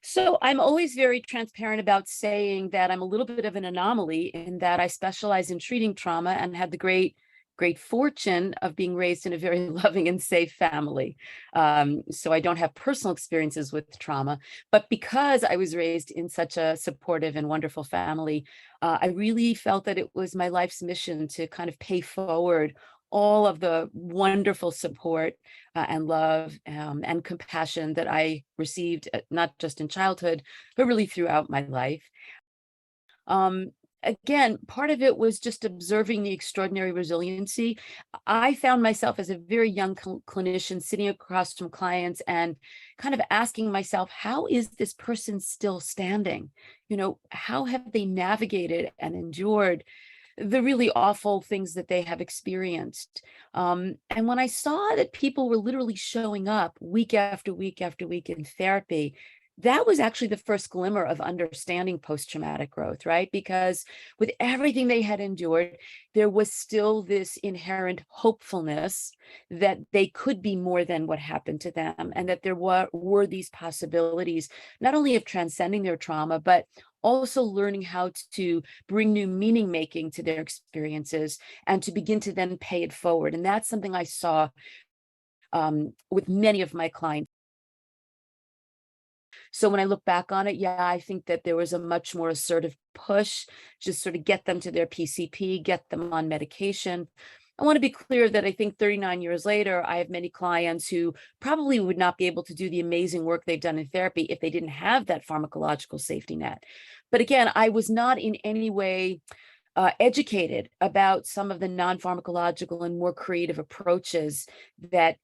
So I'm always very transparent about saying that I'm a little bit of an anomaly in that I specialize in treating trauma and had the great fortune of being raised in a very loving and safe family. So I don't have personal experiences with trauma, but because I was raised in such a supportive and wonderful family, I really felt that it was my life's mission to kind of pay forward all of the wonderful support and love and compassion that I received, not just in childhood, but really throughout my life. Um, Again, part of it was just observing the extraordinary resiliency. I found myself as a very young clinician sitting across from clients and kind of asking myself, how is this person still standing? How have they navigated and endured the really awful things that they have experienced? And when I saw that people were literally showing up week after week after week in therapy, that was actually the first glimmer of understanding post-traumatic growth, right? Because with everything they had endured, there was still this inherent hopefulness that they could be more than what happened to them, and that there were these possibilities, not only of transcending their trauma, but also learning how to bring new meaning making to their experiences and to begin to then pay it forward. And that's something I saw with many of my clients. So when I look back on it, yeah, I think that there was a much more assertive push, just sort of get them to their PCP, get them on medication. I want to be clear that I think 39 years later, I have many clients who probably would not be able to do the amazing work they've done in therapy if they didn't have that pharmacological safety net. But again, I was not in any way educated about some of the non-pharmacological and more creative approaches that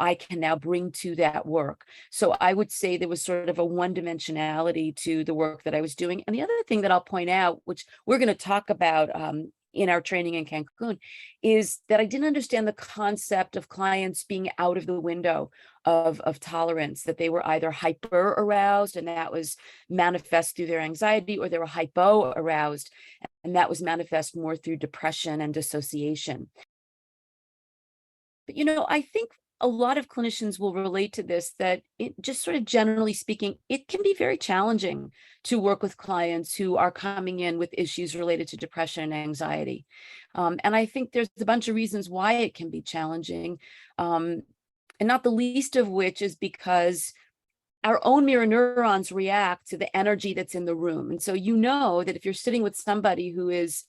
I can now bring to that work. So I would say there was sort of a one-dimensionality to the work that I was doing. And the other thing that I'll point out, which we're going to talk about in our training in Cancun, is that I didn't understand the concept of clients being out of the window of tolerance, that they were either hyper aroused and that was manifest through their anxiety, or they were hypo aroused and that was manifest more through depression and dissociation. But I think a lot of clinicians will relate to this, that it just sort of generally speaking, it can be very challenging to work with clients who are coming in with issues related to depression and anxiety. And I think there's a bunch of reasons why it can be challenging. And not the least of which is because our own mirror neurons react to the energy that's in the room. And so that if you're sitting with somebody who is,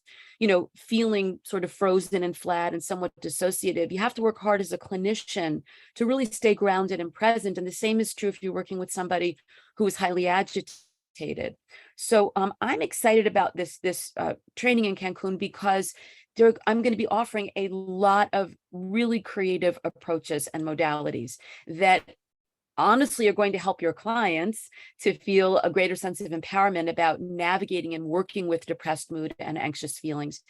feeling sort of frozen and flat and somewhat dissociative, you have to work hard as a clinician to really stay grounded and present. And the same is true if you're working with somebody who is highly agitated. So I'm excited about this training in Cancun because I'm going to be offering a lot of really creative approaches and modalities that honestly are going to help your clients to feel a greater sense of empowerment about navigating and working with depressed mood and anxious feelings.